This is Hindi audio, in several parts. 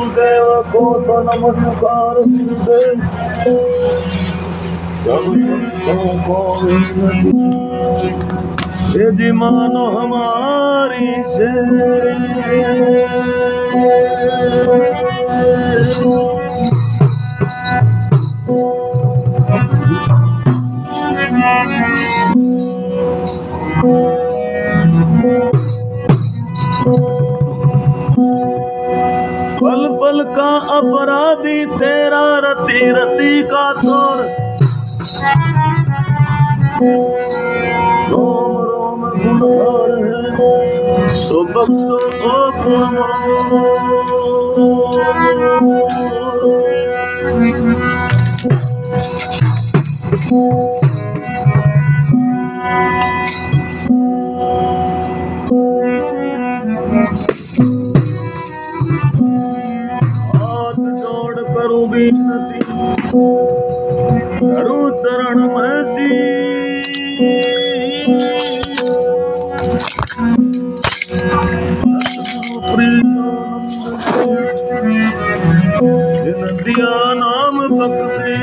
गुरुदेव को तो नमस्कार गुरुदेव सब संतों को विनती ये जी मानो हमारी से पल पल का अपराधी तेरा रति रति का तोड़ रोम रोम गुणगार है तो बख्शो ओ गुण हाथ जोड़ करूं विनती करूं चरण में सी जिन दिया नाम बख्शे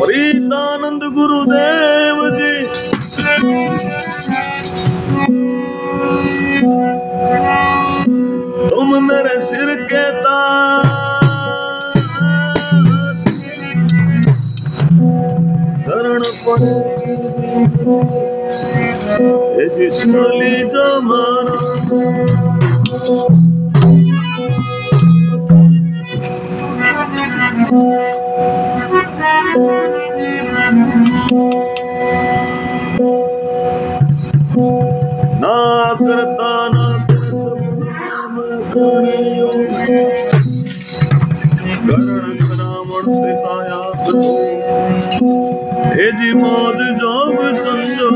प्रीतानंद गुरुदेव जी तुम मेरे सिर के ताज शरण पड़े जिसली जमाना ना करता ना हे जी मौज जोग संजो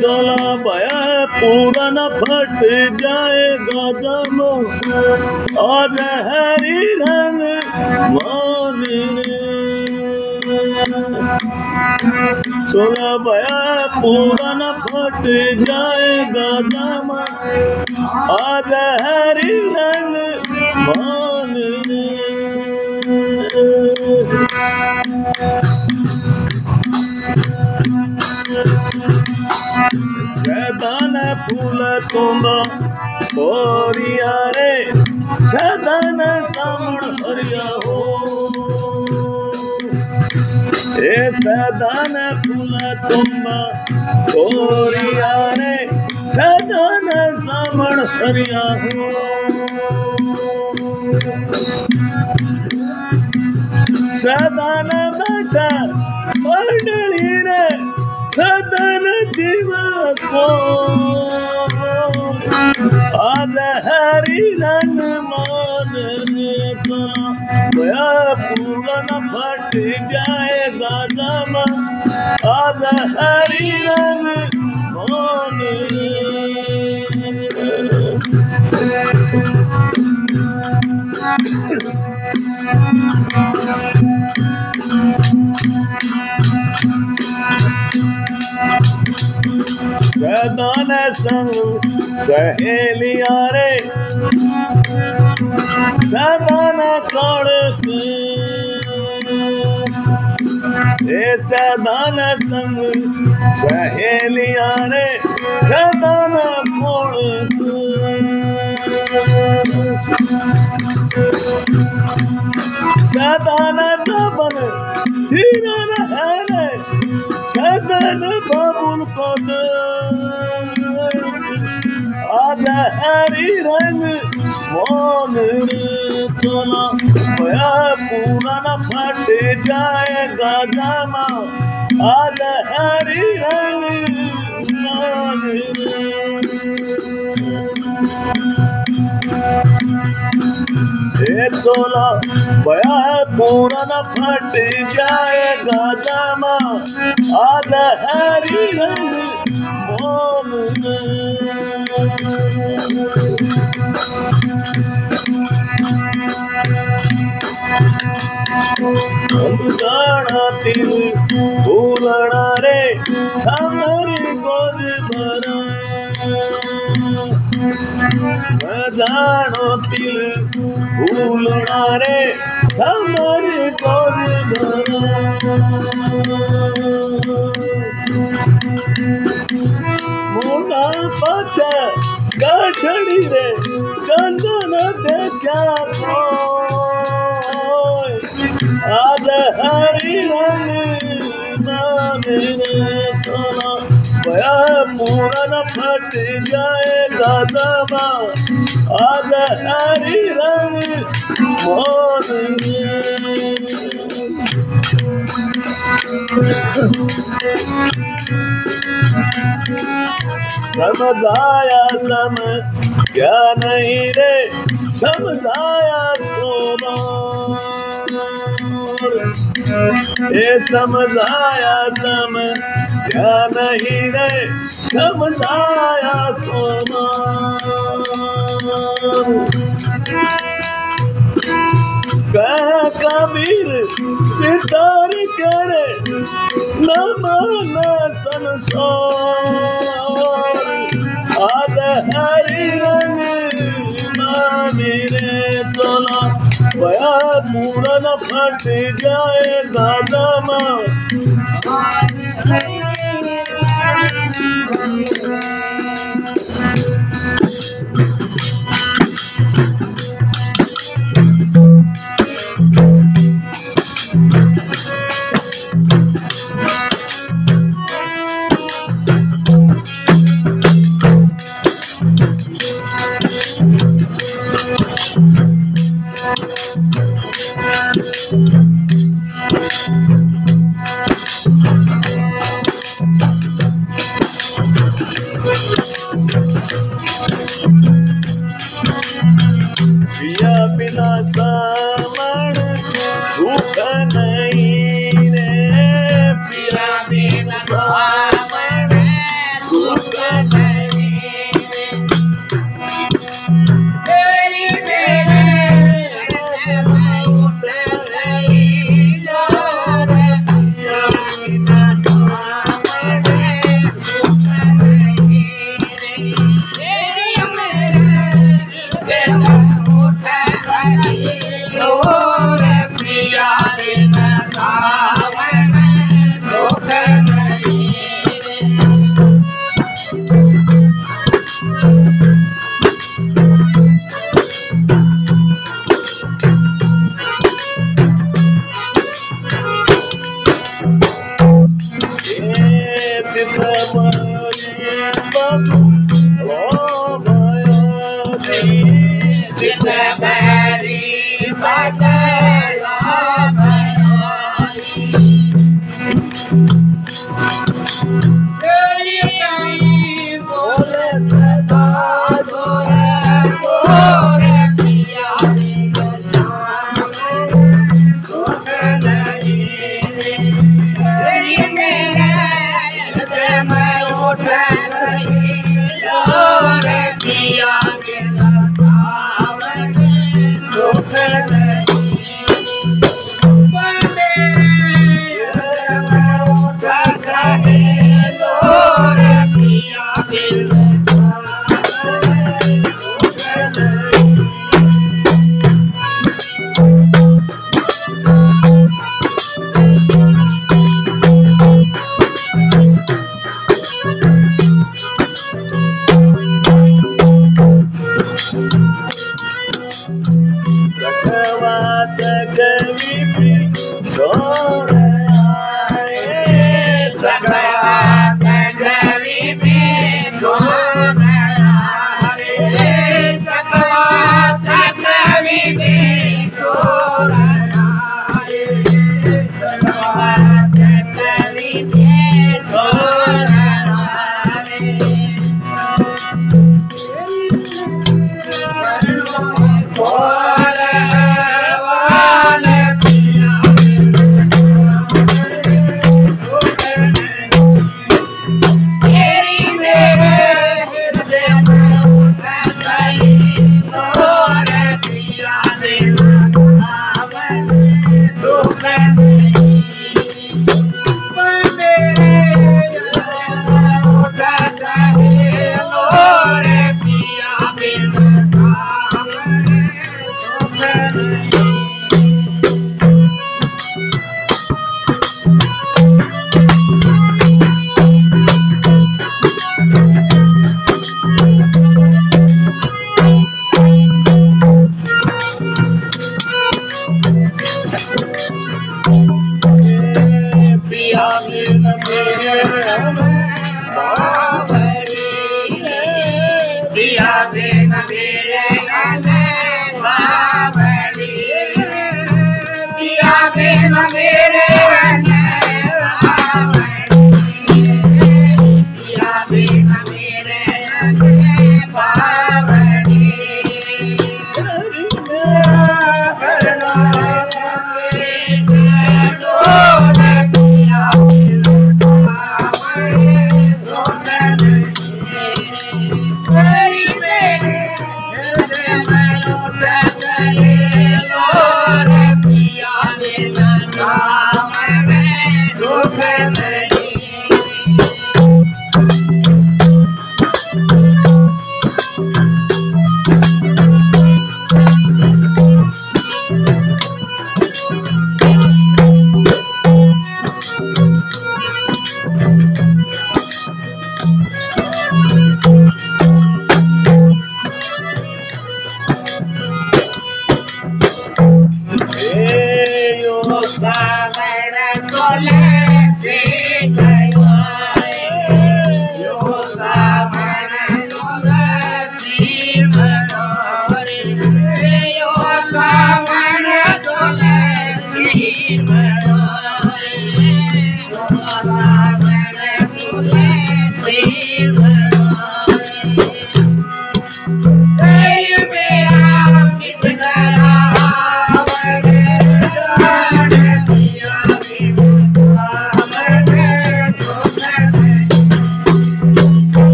चला भया पूरा न फट जाएगा दम और हरी रंग मान रे चला भया पूरा न फट जाएगा दम और हरी रंग मान रे सदन फूल तुम ओरिया रे सदन सामण हरिया हो ए सदन फूल तुम ओरिया रे सदन सामण हरिया हो सदन बेटा मंडली रे सदन दिवस को आज हरी रंग मान गया पूरन फट जाएगा दम आज हरी रंग मान सदन संग सहेलिया रे सदन कड़क सदन संग सहेलिया रे सदन कड़क सदन दबन धीरन है रे सदन बाबुल को आज हरी रंग मोन चला भया पूरा न फट जाएगा जामा आज हरी रंग मोन चला भया पूरा न फट जाएगा जामा आज हरी रंग मोन तिल फूलना रे सामरी गोद भरा जानो तिल फूलना रे सामरी गोद भरा मोना पाचा गाठड़ी रे कंदन देखा आज हरी रंग चला भया पूरन फट जाएगा दमा आज हरी रंग मोन समझाया सम क्या नहीं रे समझाया सोना ये समझाया सम क्या नहीं रे समझाया सोना कह कबीर सितार करे न माना संसार आज हरी रंग मेरे चला भया पूरन फट जाएगा दमा पिया बिना सामण दुख नहीं रे, पिया बिना सामण दुख नहीं रे। तेरी मेरे उठ रही लोर, पिया बिना सामण दुख नहीं रे। तेरी मेरे उठ रही लोर, पिया बिना सामण दुख नहीं रे।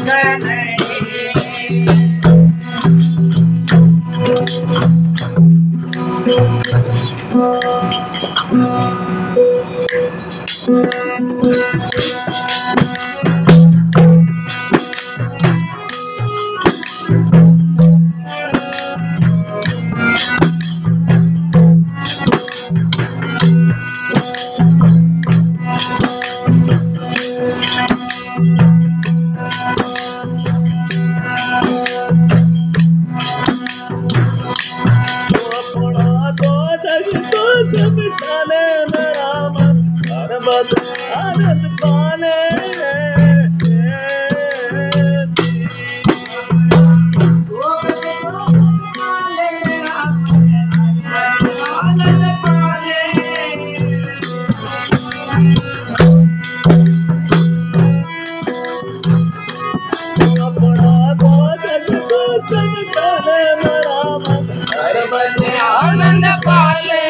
आनंद पाले आनंद पाले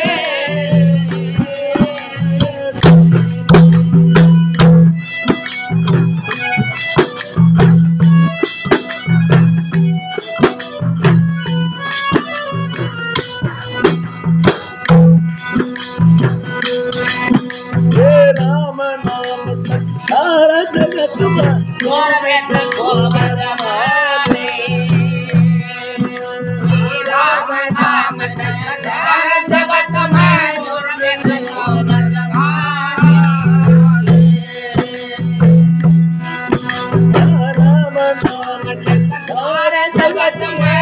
राम नाम सारा जगत में राम नाम सारा जगत में राम नाम सारा जगत में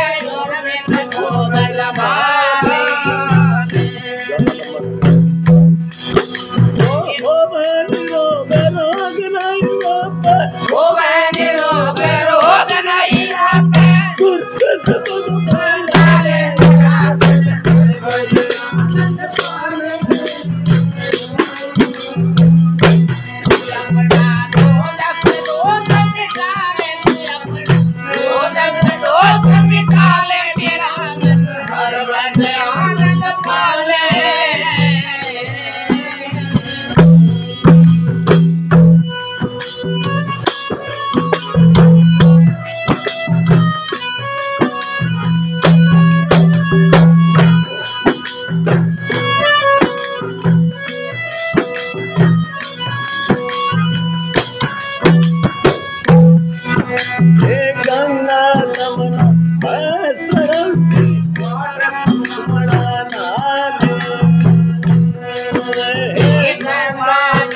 गंगा यमुना सरस्वती गंगा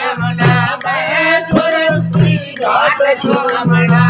यमुना सरस्वती घाट यमुना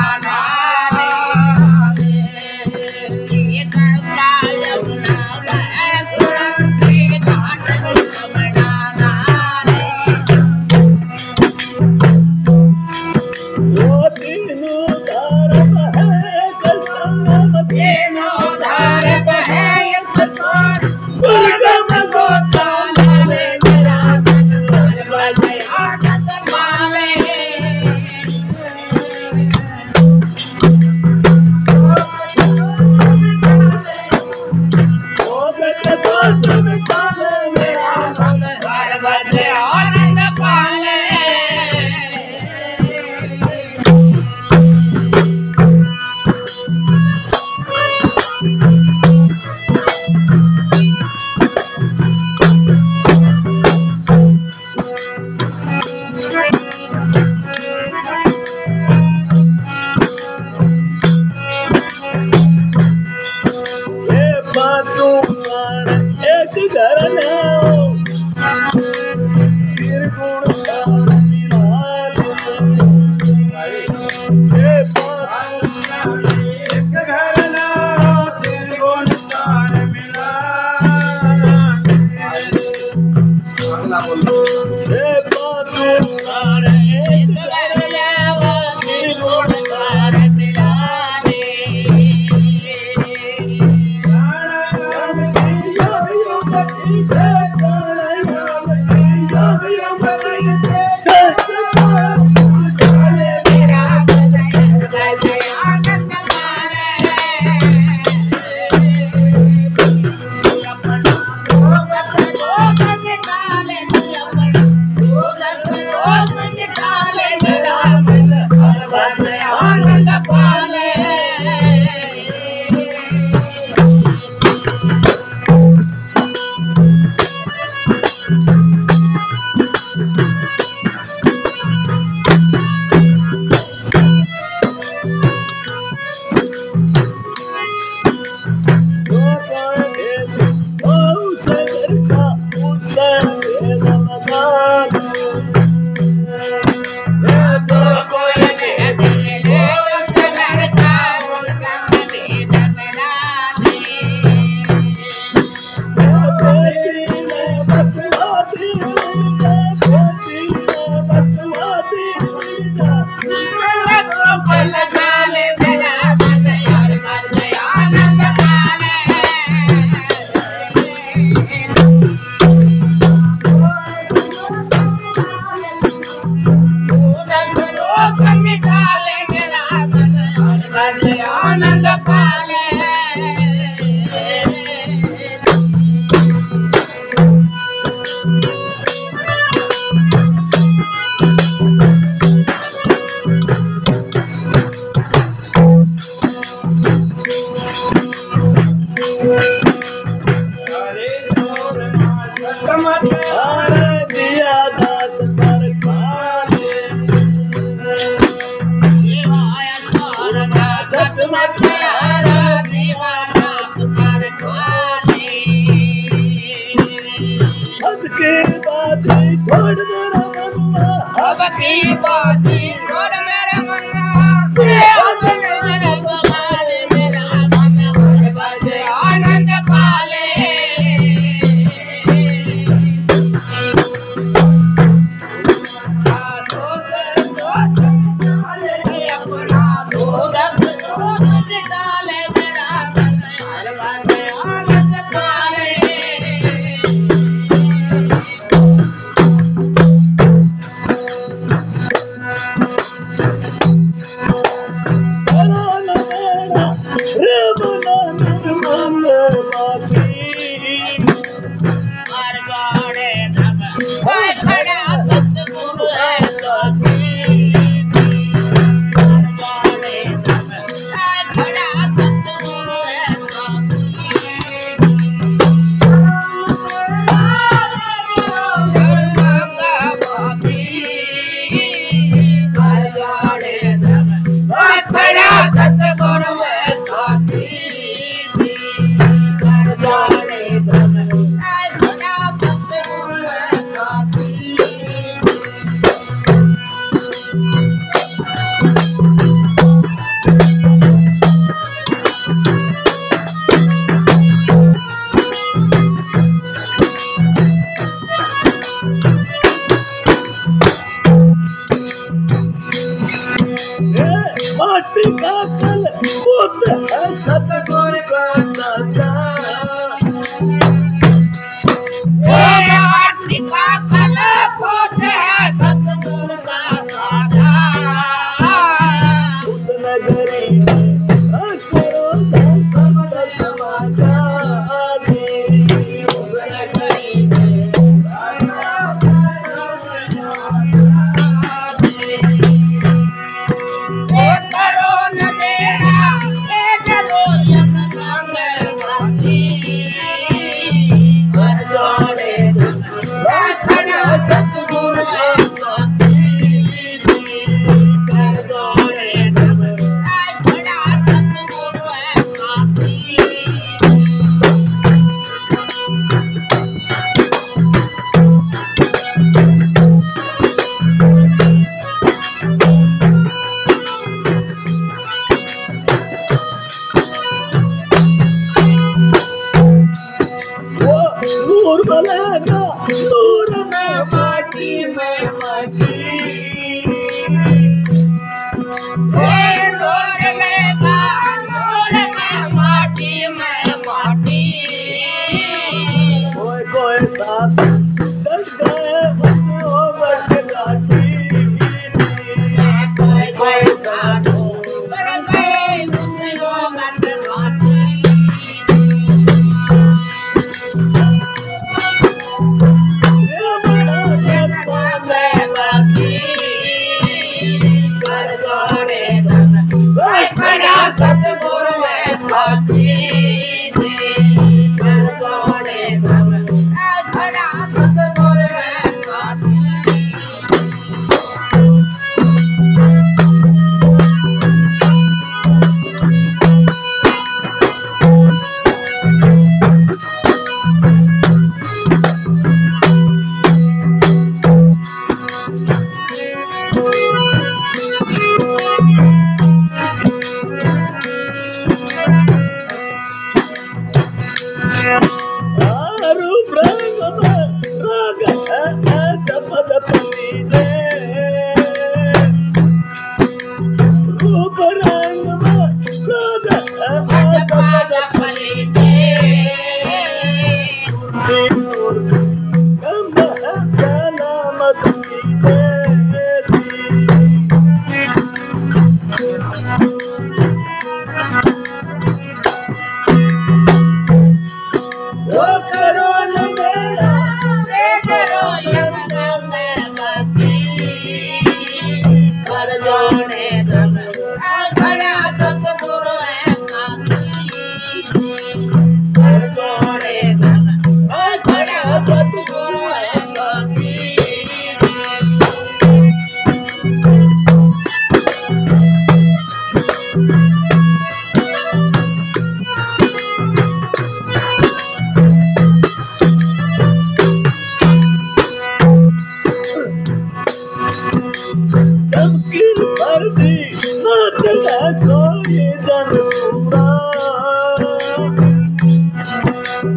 सोई जरूरा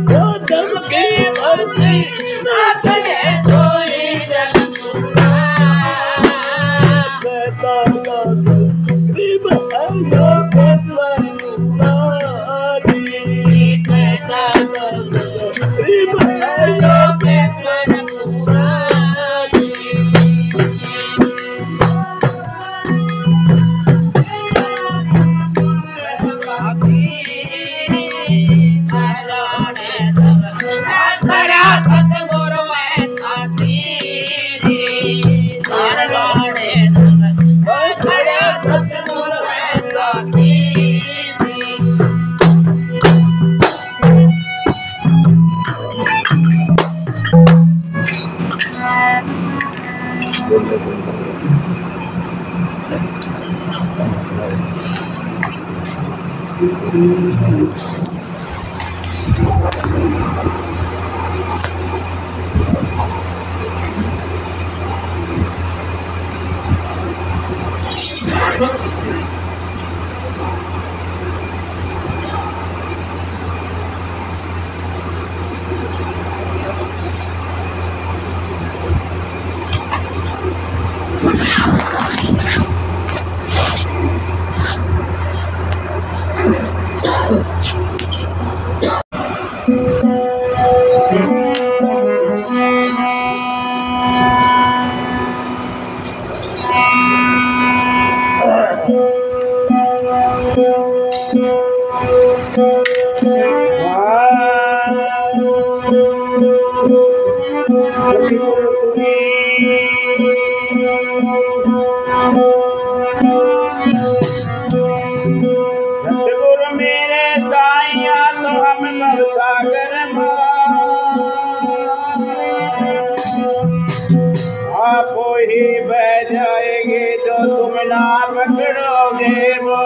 जो चमके भरती नाचने सोई जरूरा करीब आयो पेटवायूरा करीब आयो पेटवायूरा सतगुरु मेरे साईया तो हम सागर आप ही बह जाएंगे जो तुम ना पकड़ोगे वो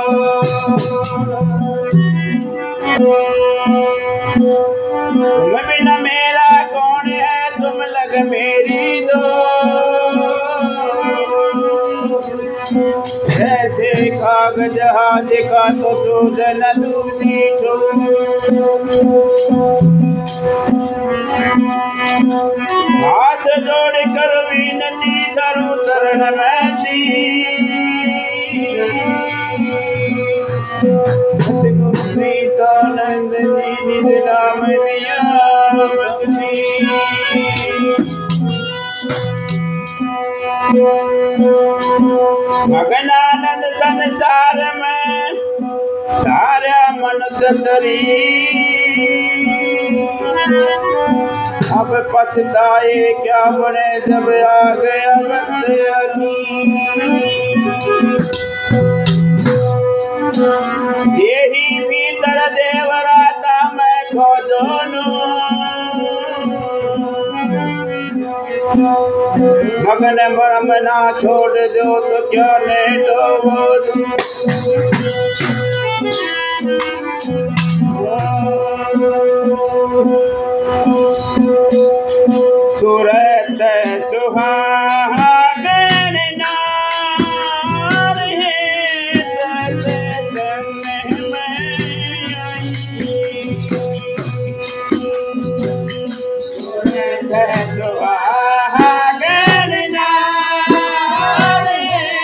तुम बिना मेरा कौन है तुम लग मेरी दो ऐसे कागज हाथ का तो सूदन दूसरी हाथ जोड़ कर विनती करूं शरण में प्रीतानंद जी निज नाम लिया मगनानंद संसार में सारा मनुष्य अब पछताए क्या बने जब आ गया वक्त यही भीतर देवराता मैं खो दोनों मगन ब्रह्म ना छोड़ दो तो क्या ले दो सूरत सुहागन नार है सुहागन नार है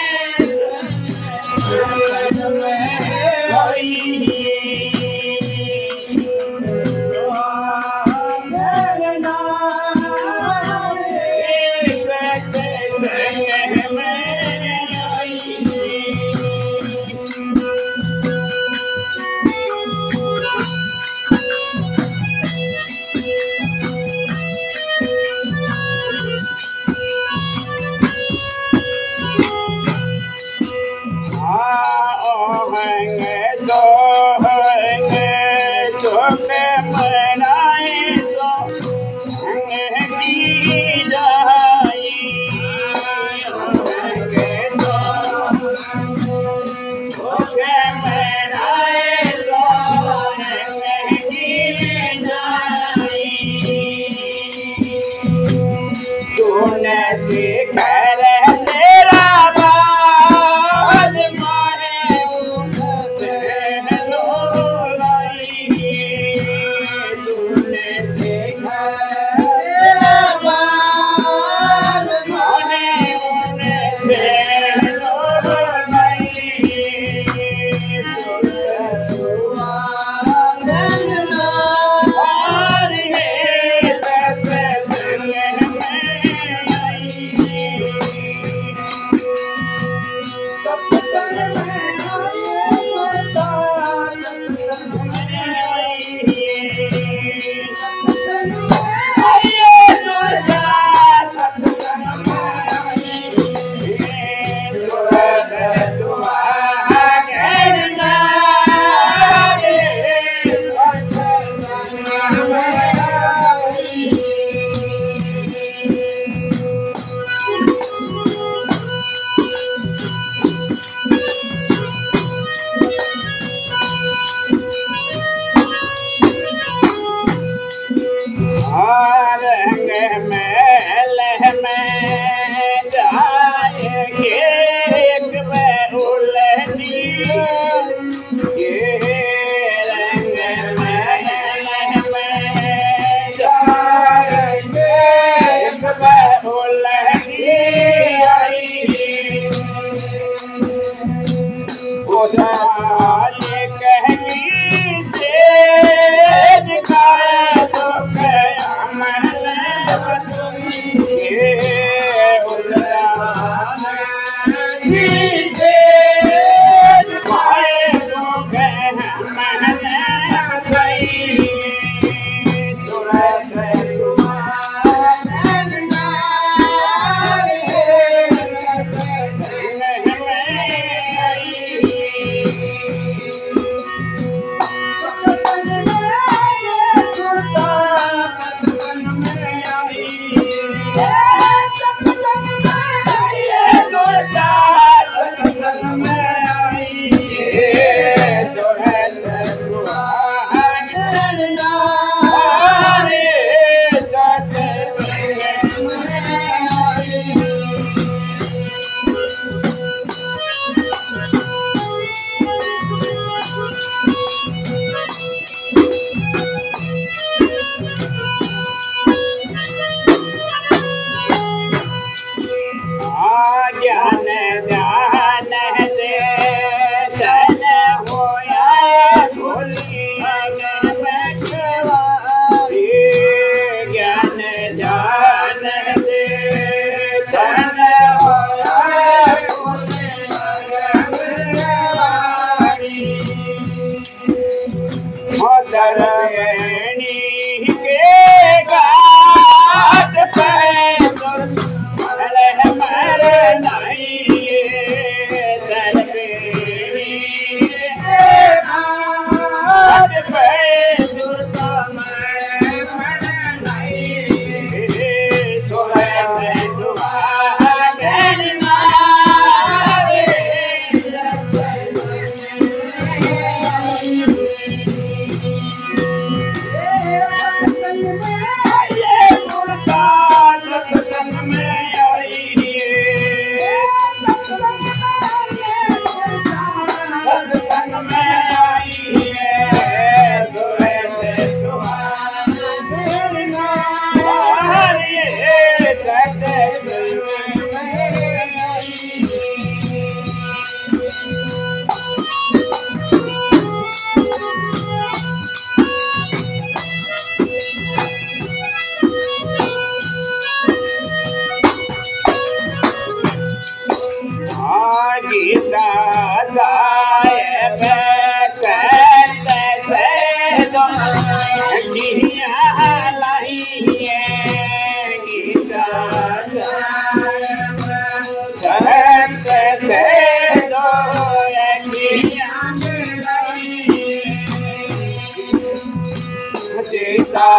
ये कहनी तेज का दुख अमल ये उल्लास तेज खाए दुख अमल गई ज्ञान ज्ञान दे तन होया भूलिया ज्ञान ज्ञान दे तन होया मोदरणी के घाट पे गीता गायब कहते दो गीता लाइए गीता गायब कहते दो गीता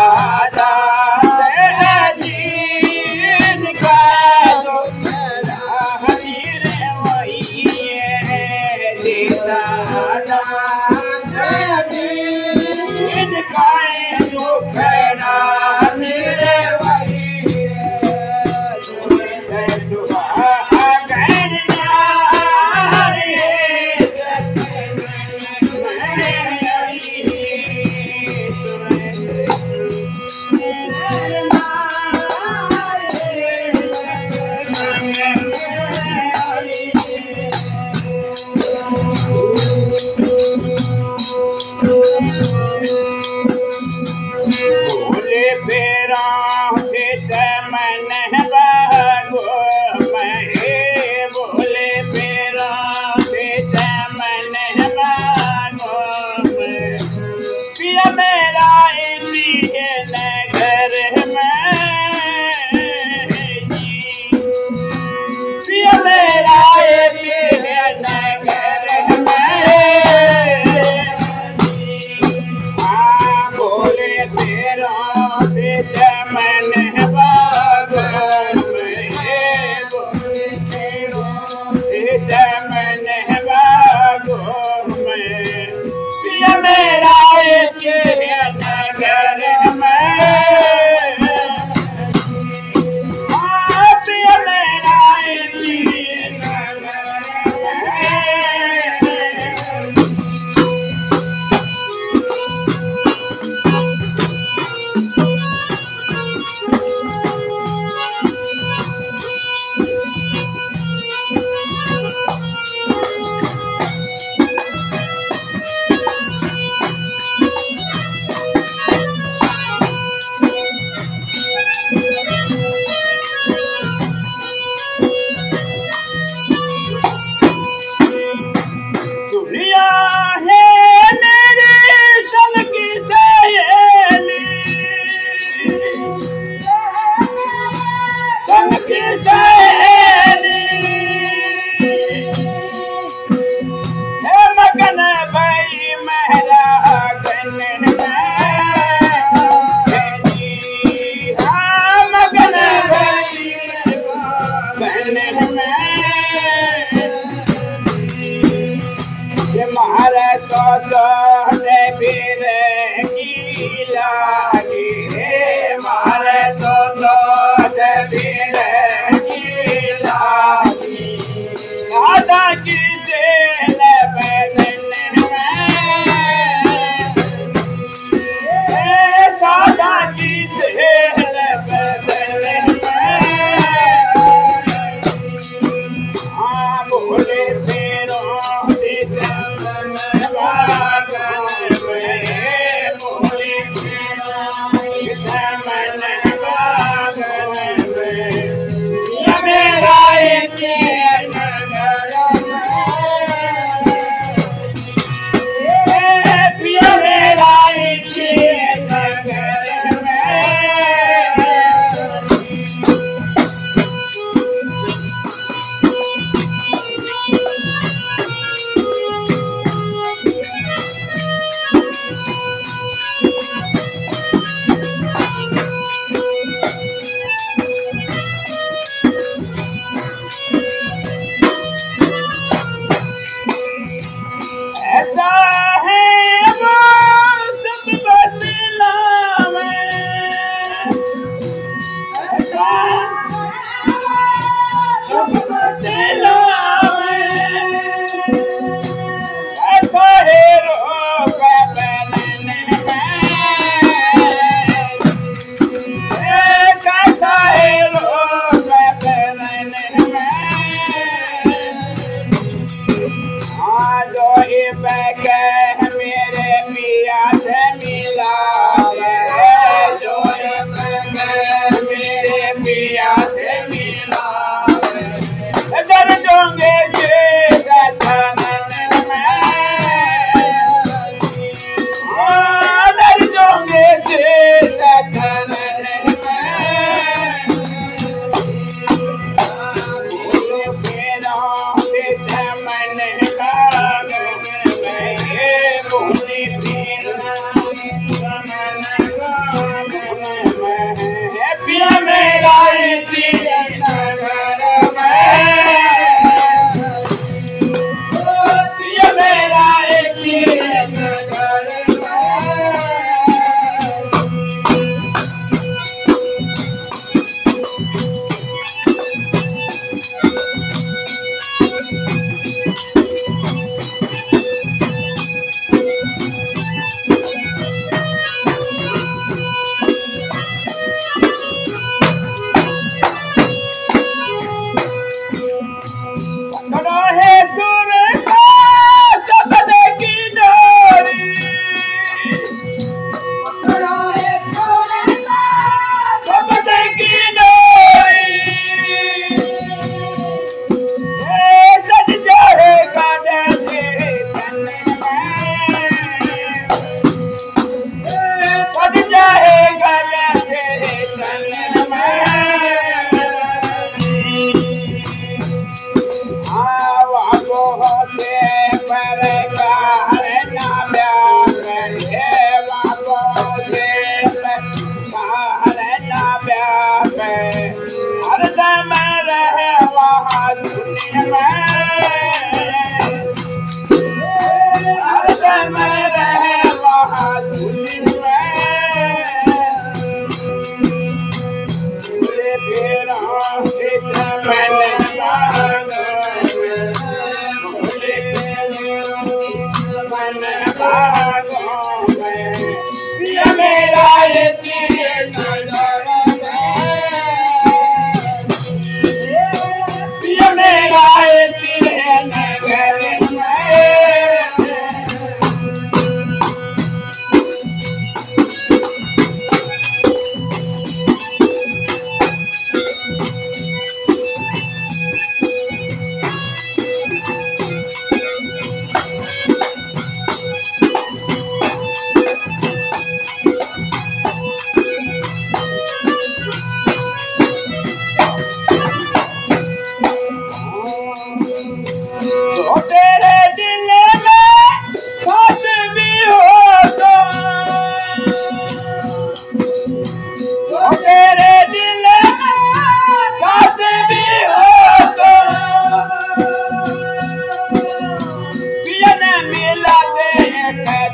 Hare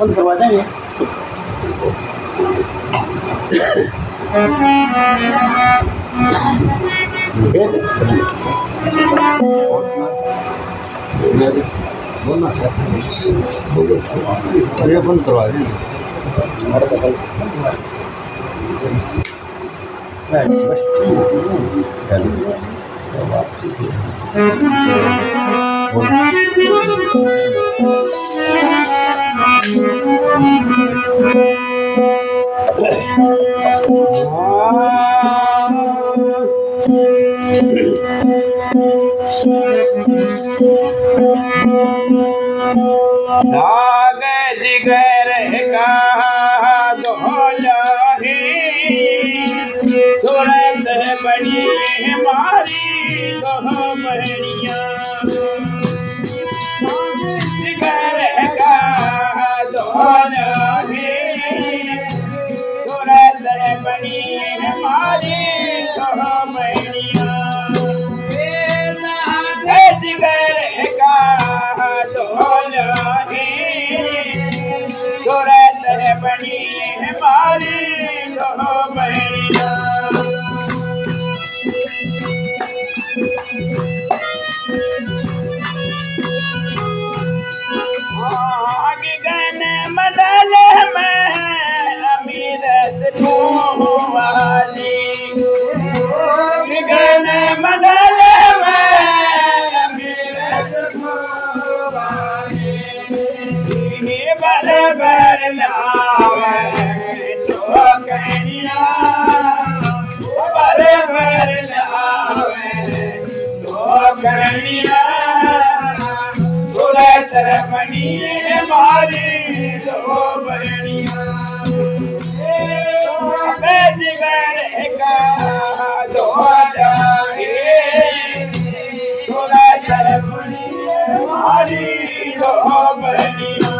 बंद करवा देंगे। बोलना सर बंद करवा देंगे। नाग जिगर का दोला है सूरत बड़ी हमारी दो बहनियां जिगर का दोला है सूरत बड़ी हमारी दो बहनियां जिगर का दोला सूरत बनी हमारी दो बहनियां गगन मडल में अमीरत वाली गगन मडल में अमीरत वाली बरबर लावे ठोकरिया बरबर लावे ठोकरिया सूरत बनी हमारी दो बहनियां जिगर का दोला है सूरत बनी हमारी दो बहनियां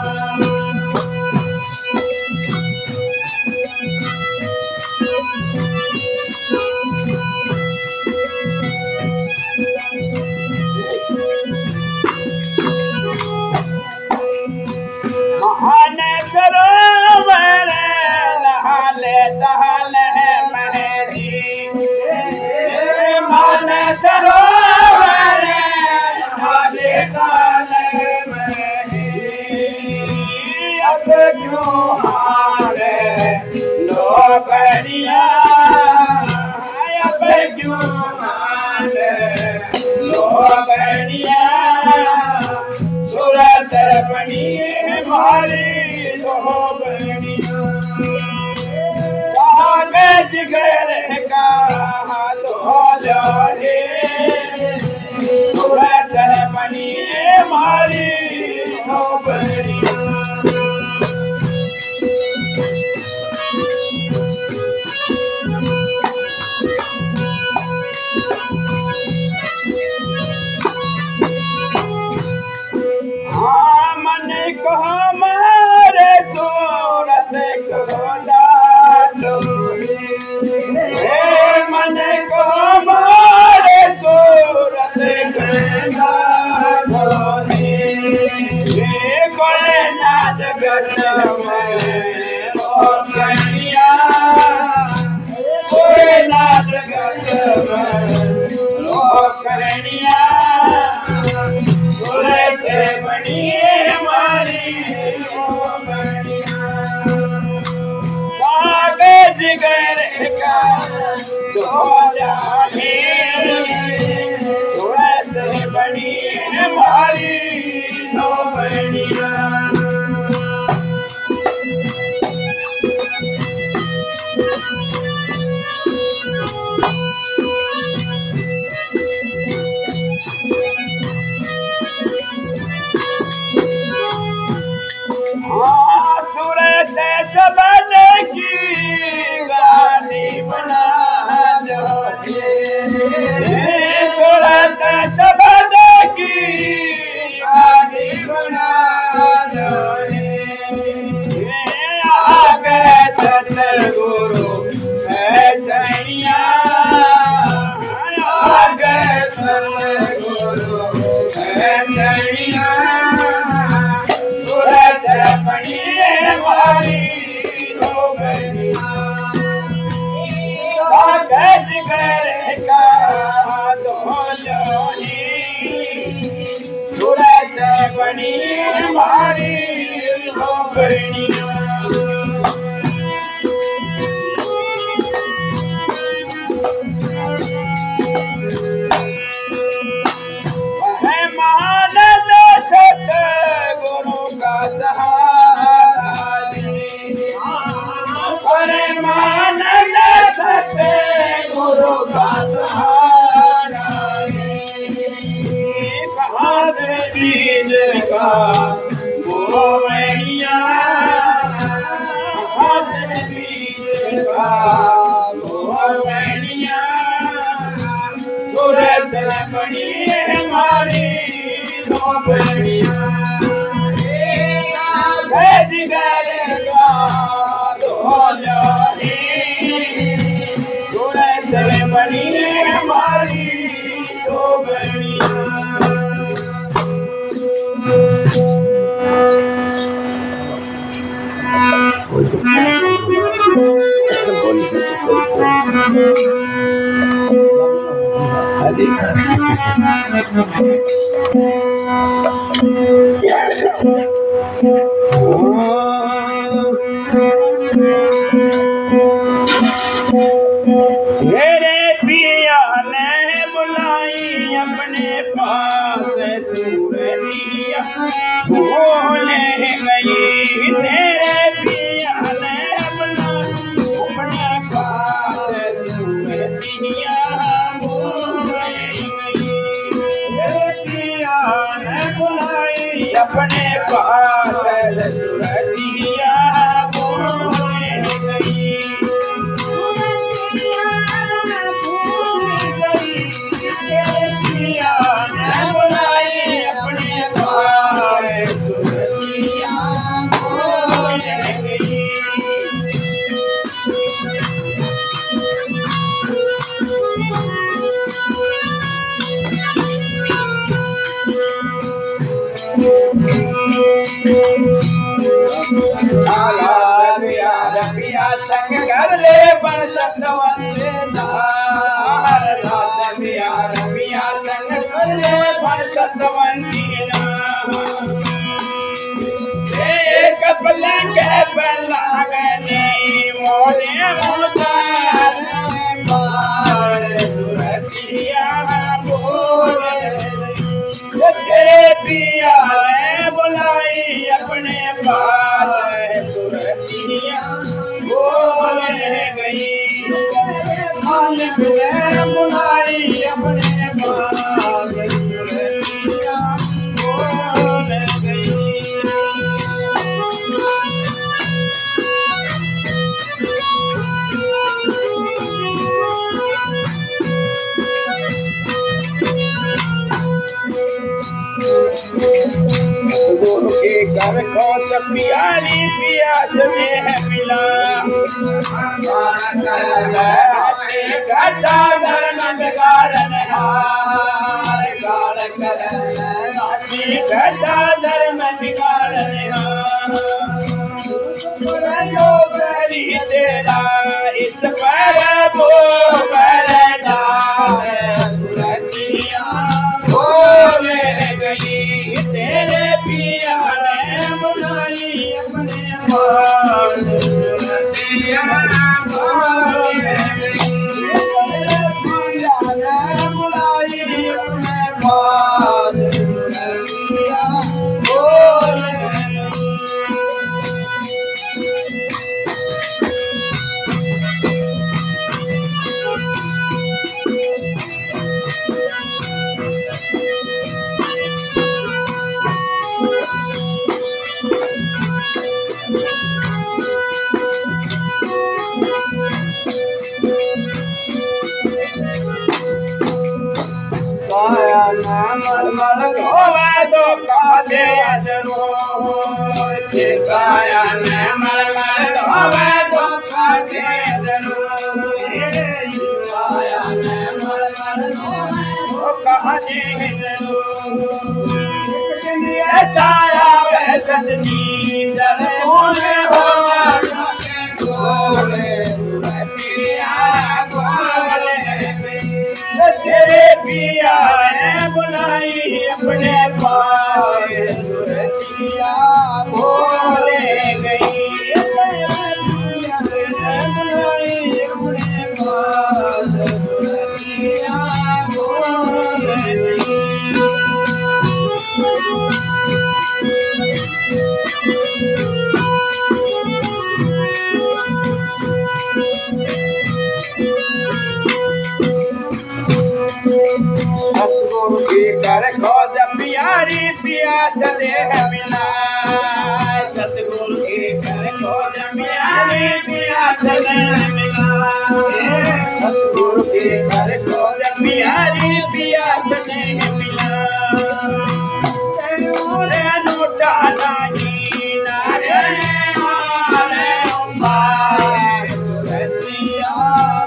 महान सरोवर नहाले दहाले महरी मान सरोवर नहाले दहाले महरी अब क्यों हारे लोकरिया अब क्यों हारे लोकरिया सूरत बनी हमारी दो बहनियां जिगर का दोला है सूरत बनी हमारी दो बहनियां को हमारे सूरत को डालो मन को हमारे सूरत को डालो कोई नाच कर कन्या कोई ना जगत कन्या बोले बनी हमारी जिगर का दो जाने बनी हमारी दो बनिया सूरत जमाने की गाड़ी बना दो सूरत जमाने की गाड़ी बना दो आगे सतगुरु है चैया आगे सतगुरु है चैया बनी हमारी दो बनिया का दो जोड़ी सूरत बनी हमारी दो बनिया गुरु का सहारा बीज का गोवैया बीज का गोवैया सूरत बनी हमारी दो बनिया जिगर का दो जाने सूरत बनी हमारी दो बनिया मेरे पिया ने बुलाई अपने पास सूरतिया बोले गई तेरे पिया ने बुलाई अपने पास सूरतिया बोले गई तेरे पिया ने बुलाई अपने पास सूरतिया बोले गई पिया संग कर ले पर सतवंदे पिया संग कर ले पर सतवंदी कपल के पलागने मोने सुरतिया बोले तेरे पिया ने बुलाई अपने पास सूरतिया बोले गई मालिक ने बुलाई अपने पास सूरतिया बोले गई गुरु के घर को पियारी पियास में है मिला घटा धर्म बिगाड़न हार काल कर घटा धर्म बिगाड़न हार करी तेरा इस पर सुरतिया बोले गई तेरे पिया ने बुलाई अपने सुरतिया बोले गई तेरे पिया ने बुलाई अपने सुरतिया बोले मलमल धोवे तो काले अजरो काया ने मलमल धोवे तो काले अजरो काया ने मलमल धोवे तो काले अजरो छाया वे सजनी जले बोले हो बोले पिया बोले तेरे पिया ने बुलाई अपने पास सुरतिया बोले गई बुलाई अपने पास सुरतिया बोले गई सतगुरु की कर खोज प्यारी पिया चले मिला सतगुरु की कर खोज प्यारी पिया चले मिला सतगुरु की कर खोज प्यारी पिया चले मिला तेरे नोटा नहीं नारे मारे सुरतिया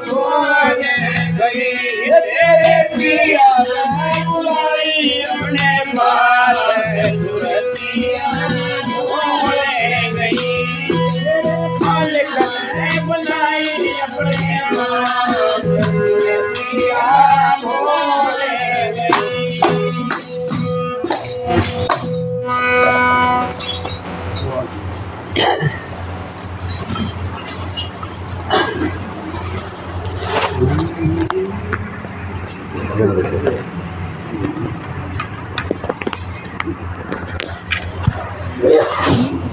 बोले गई तेरे पिया बुलाई अपने पास सुरतिया बोले गई मालिक ने बुलाई अपने पास सुरतिया बोले गई Yeah.